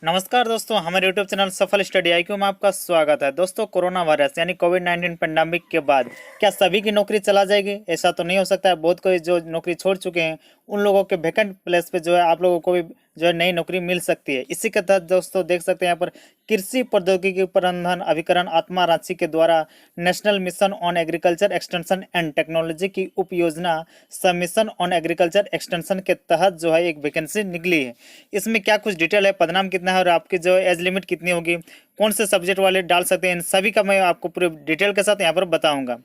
नमस्कार दोस्तों, हमारे YouTube चैनल सफल स्टडी आईक्यू में आपका स्वागत है। दोस्तों, कोरोना वायरस यानी कोविड-19 पेंडेमिक के बाद क्या सभी की नौकरी चला जाएगी? ऐसा तो नहीं हो सकता है। बहुत कोई जो नौकरी छोड़ चुके हैं उन लोगों के वैकेंट प्लेस पे जो है आप लोगों को भी जो है नई नौकरी मिल सकती है। इसी के तहत दोस्तों देख सकते हैं यहाँ पर कृषि प्रौद्योगिकी प्रबंधन अभिकरण आत्मा रांची के द्वारा national mission on agriculture extension and technology की उप योजना सबमिशन ऑन एग्रीकल्चर एक्सटेंशन के तहत जो है एक वैकेंसी निकली है। इसमें क्या कुछ डिटेल है, पदनाम कितना है और आपकी जो एज लिमिट कितनी होगी, कौन से सब्जेक्ट वाले डाल सकते हैं, इन सभी का मैं आपको पूरे डिटेल के साथ यहाँ पर बताऊंगा।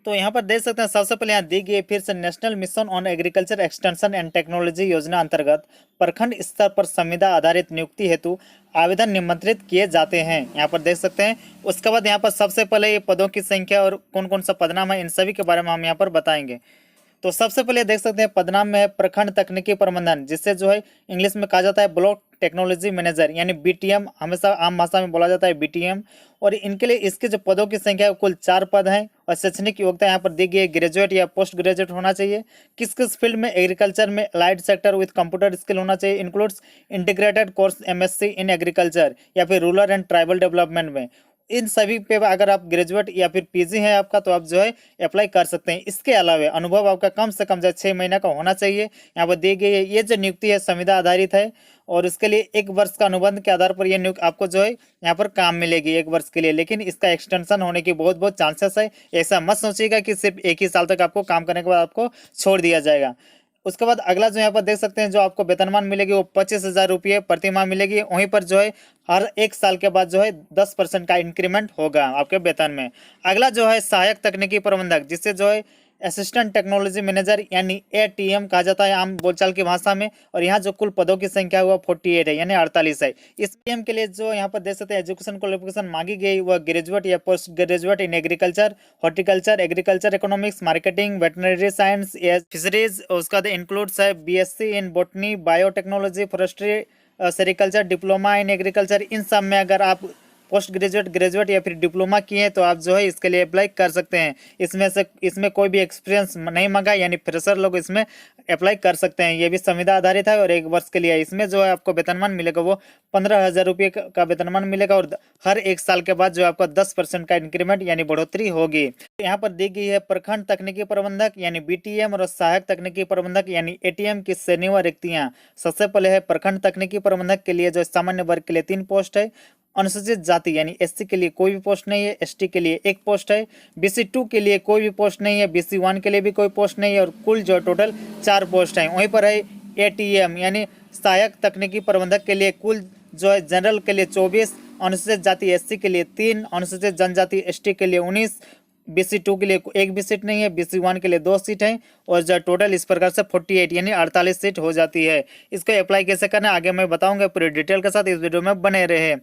तो यहाँ पर देख सकते हैं सबसे पहले यहाँ दी गई फिर से national mission on agriculture extension and technology योजना अंतर्गत प्रखंड स्तर पर संविदा आधारित नियुक्ति हेतु आवेदन निमंत्रित किए जाते हैं। यहाँ पर देख सकते हैं। उसके बाद यहाँ पर सबसे पहले ये पदों की संख्या और कौन कौन सा पदनाम है इन सभी के बारे में हम यहाँ पर बताएंगे। तो सबसे पहले देख सकते हैं पदनाम में है प्रखंड तकनीकी प्रबंधन, जिससे जो है इंग्लिश में कहा जाता है ब्लॉक टेक्नोलॉजी मैनेजर यानी बीटीएम, हमेशा आम भाषा में बोला जाता है बीटीएम। और इनके लिए इसके जो पदों की संख्या है कुल 4 पद हैं और शैक्षणिक योग्यता यहाँ पर दी गई है ग्रेजुएट या पोस्ट ग्रेजुएट होना चाहिए। किस किस फील्ड में? एग्रीकल्चर में allied sector with computer skill होना चाहिए, includes integrated course MSc in agriculture या फिर रूरल एंड ट्राइबल डेवलपमेंट में। इन सभी पे अगर आप ग्रेजुएट या फिर पीजी है आपका तो आप जो है अप्लाई कर सकते हैं। इसके अलावा अनुभव आपका कम से कम जो 6 महीने का होना चाहिए। यहाँ पर दी गई है ये जो नियुक्ति है संविदा आधारित है और इसके लिए 1 वर्ष का अनुबंध के आधार पर ये नियुक्ति आपको जो है यहाँ पर काम मिलेगी 1 वर्ष के लिए, लेकिन इसका एक्सटेंशन होने की बहुत बहुत चांसेस है। ऐसा मत सोचिएगा कि सिर्फ 1 ही साल तक आपको काम करने के बाद आपको छोड़ दिया जाएगा। उसके बाद अगला जो यहाँ पर देख सकते हैं जो आपको वेतनमान मिलेगी वो 25,000 रुपये प्रति माह मिलेगी। वहीं पर जो है हर 1 साल के बाद जो है 10% का इंक्रीमेंट होगा आपके वेतन में। अगला जो है सहायक तकनीकी प्रबंधक, जिससे जो है असिस्टेंट टेक्नोलॉजी मैनेजर यानी एटीएम कहा जाता है आम बोलचाल की भाषा में। और यहाँ जो कुल पदों की संख्या है वो 48 है यानी 48 है। इस पीएम के लिए जो यहाँ पर देख सकते हैं एजुकेशन क्वालिफिकेशन मांगी गई वह ग्रेजुएट या post graduate in agriculture, horticulture, agriculture economics, marketing, veterinary science, fisheries. उसका इंक्लूड्स है BSc in botany, biotechnology, forestry, sericulture, diploma in agriculture. इन सब में अगर आप पोस्ट ग्रेजुएट, ग्रेजुएट या फिर डिप्लोमा किए हैं तो आप जो है इसके लिए अप्लाई कर सकते हैं। इसमें कोई भी एक्सपीरियंस नहीं मांगा यानी फ्रेशर लोग इसमें अप्लाई कर सकते हैं। ये भी संविदा आधारित है और 1 वर्ष के लिए। इसमें जो है आपको वेतनमान मिलेगा वो 15,000 रुपये का वेतनमान मिलेगा और हर 1 साल के बाद जो आपका 10% का इंक्रीमेंट यानी बढ़ोतरी होगी। यहाँ पर दी गई है प्रखंड तकनीकी प्रबंधक यानी बीटीएम और सहायक तकनीकी प्रबंधक यानी एटीएम की श्रेणी व रिक्तियाँ। सबसे पहले है प्रखंड तकनीकी प्रबंधक के लिए जो सामान्य वर्ग के लिए 3 पोस्ट है, अनुसूचित जाति यानी एससी के लिए कोई भी पोस्ट नहीं है, एसटी के लिए 1 पोस्ट है, बीसी 2 के लिए कोई भी पोस्ट नहीं है, बीसी 1 के लिए भी कोई पोस्ट नहीं है और कुल जो टोटल 4 पोस्ट हैं। वहीं पर है एटीएम यानी सहायक तकनीकी प्रबंधक के लिए कुल जो है जनरल के लिए 24, अनुसूचित जाति एससी के लिए 3, अनुसूचित जनजाति एसटी के लिए 19, बीसी 2 के लिए 1 भी सीट नहीं है, बीसी 1 के लिए 2 सीट हैं और जो टोटल इस प्रकार से 48 यानी 48 सीट हो जाती है। इसको अप्लाई कैसे करना है आगे मैं बताऊंगा, पूरी डिटेल के साथ इस वीडियो में बने रहे।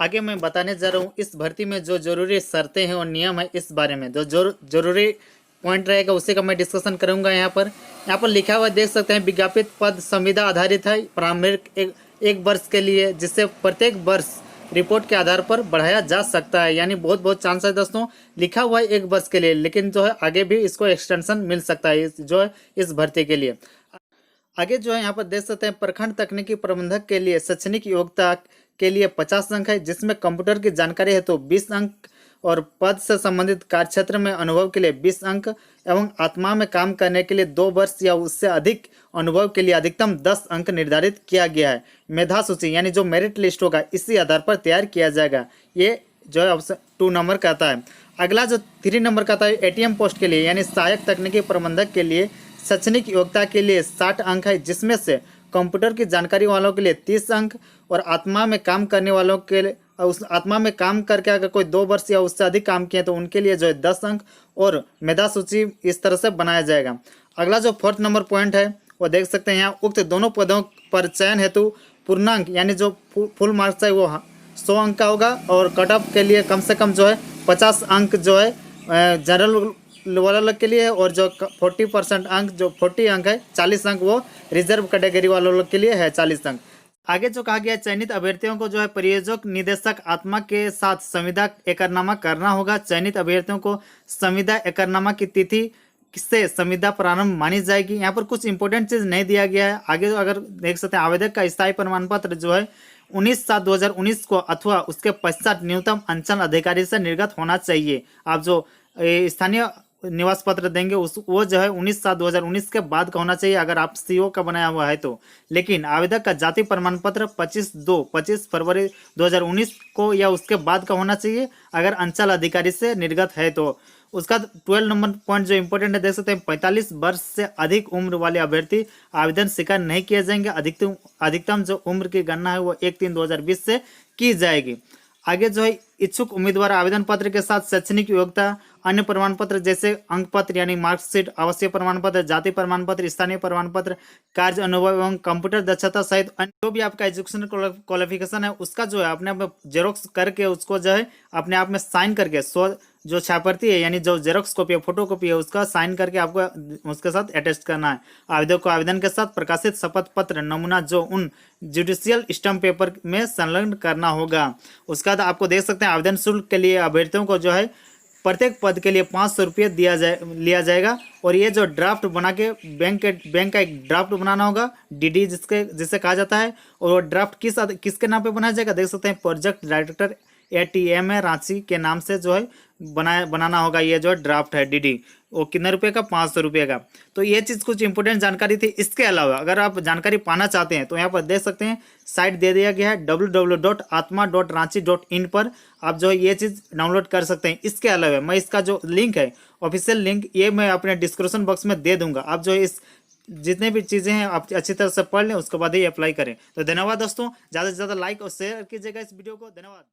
आगे मैं बताने जा रहा हूँ इस भर्ती में जो जरूरी शर्तें हैं और नियम है, इस बारे में जो जरूरी पॉइंट रहेगा उसी का मैं डिस्कशन करूंगा। यहाँ पर लिखा हुआ देख सकते हैं विज्ञापित पद संविदा आधारित है प्रारंभिक 1 वर्ष के लिए, जिससे प्रत्येक वर्ष रिपोर्ट के आधार पर बढ़ाया जा सकता है। यानी बहुत बहुत चांस है दोस्तों, लिखा हुआ है 1 वर्ष के लिए, लेकिन जो है आगे भी इसको एक्सटेंशन मिल सकता है जो है इस भर्ती के लिए। आगे जो है यहाँ पर देख सकते हैं प्रखंड तकनीकी प्रबंधक के लिए शैक्षणिक योग्यता के लिए 50 अंक है, जिसमें कंप्यूटर की जानकारी है तो 20 अंक और पद से संबंधित कार्यक्षेत्र में अनुभव के लिए 20 अंक एवं आत्मा में काम करने के लिए 2 वर्ष या उससे अधिक अनुभव के लिए अधिकतम 10 अंक निर्धारित किया गया है। मेधा सूची यानी जो मेरिट लिस्ट होगा इसी आधार पर तैयार किया जाएगा। ये जो है ऑप्शन 2 नंबर का आता है। अगला जो 3 नंबर का आता है एटीएम पोस्ट के लिए यानी सहायक तकनीकी प्रबंधक के लिए शैक्षणिक योग्यता के लिए 60 अंक है, जिसमें से कंप्यूटर की जानकारी वालों के लिए 30 अंक और आत्मा में काम करने वालों के लिए उस आत्मा में काम करके अगर कोई 2 वर्ष या उससे अधिक काम किए तो उनके लिए जो है 10 अंक और मेधा सूची इस तरह से बनाया जाएगा। अगला जो 4th नंबर पॉइंट है वो देख सकते हैं यहाँ उक्त दोनों पदों पर चयन हेतु पूर्णांक यानी जो फुल मार्क्स है वो 100 अंक का होगा और कट ऑफ के लिए कम से कम जो है 50 अंक जो है जनरल वालों के लिए और जो 40% अंक जो 40 अंक है 40 अंक वो रिजर्व कैटेगरी वालों के लिए है 40 अंक। आगे जो कहा गया चयनित अभ्यर्थियों को जो है परियोजक निदेशक आत्मा के साथ संविदा एकरनामा करना होगा। चयनित अभ्यर्थियों को संविदा एकरनामा की तिथि से संविदा प्रारंभ मानी जाएगी। यहाँ पर कुछ इंपॉर्टेंट चीज नहीं दिया गया है। आगे अगर देख सकते हैं आवेदक का स्थायी प्रमाण पत्र जो है 19/7/2019 को अथवा उसके पश्चात न्यूनतम अंचल अधिकारी से निर्गत होना चाहिए। आप जो स्थानीय निवास पत्र देंगे उस वो जो है 19/7/2019 के बाद का होना चाहिए, अगर आप सीओ का बनाया हुआ है तो। लेकिन आवेदक का जाति प्रमाण पत्र 25 फरवरी 2019 को या उसके बाद का होना चाहिए, अगर अंचल अधिकारी से निर्गत है तो। उसका 12 नंबर पॉइंट जो इंपॉर्टेंट है, देख सकते हैं, 45 वर्ष से अधिक उम्र वाले अभ्यर्थी आवेदन स्वीकार नहीं किए जाएंगे। अधिकतम जो उम्र की गणना है वो 1/3/2020 से की जाएगी। आगे जो है, इच्छुक उम्मीदवार आवेदन पत्र के साथ शैक्षणिक योग्यता, अन्य प्रमाण पत्र जैसे अंक पत्र यानी मार्कशीट, आवासीय प्रमाण पत्र, जाति प्रमाण पत्र, स्थानीय प्रमाण पत्र, कार्य अनुभव एवं कंप्यूटर दक्षता सहित अन्य जो भी आपका एजुकेशनल क्वालिफिकेशन है उसका जो है अपने आप जेरोक्स करके उसको जो है अपने आप में साइन करके जो छापार्थी है यानी जो जेरोक्स कॉपी है, फोटो कॉपी है, उसका साइन करके आपको उसके साथ अटैच करना है। आवेदक को आवेदन के साथ प्रकाशित शपथ पत्र नमूना जो उन जुडिशियल स्टैम्प पेपर में संलग्न करना होगा। उसके बाद आपको देख सकते हैं, आवेदन शुल्क के लिए अभ्यर्थियों को जो है प्रत्येक पद के लिए 500 रुपये लिया जाएगा। और ये जो ड्राफ्ट बना के बैंक का एक ड्राफ्ट बनाना होगा, डीडी जिसे कहा जाता है। और वो ड्राफ्ट किसके नाम पे बनाया जाएगा, देख सकते हैं, प्रोजेक्ट डायरेक्टर ATM है रांची के नाम से जो है बनाना होगा। ये जो ड्राफ्ट है डीडी, वो कितने रुपए का, 500 रुपये का। तो ये चीज़ कुछ इंपॉर्टेंट जानकारी थी। इसके अलावा अगर आप जानकारी पाना चाहते हैं तो यहाँ पर देख सकते हैं, साइट दे दिया गया है www.atma.ranchi.in पर आप जो है ये चीज़ डाउनलोड कर सकते हैं। इसके अलावा मैं इसका जो लिंक है, ऑफिशियल लिंक, ये मैं अपने डिस्क्रिप्शन बॉक्स में दे दूंगा। आप जो है इस जितने भी चीज़ें हैं आप अच्छी तरह से पढ़ लें, उसके बाद ही अप्लाई करें। तो धन्यवाद दोस्तों, ज़्यादा से ज़्यादा लाइक और शेयर कीजिएगा इस वीडियो को। धन्यवाद।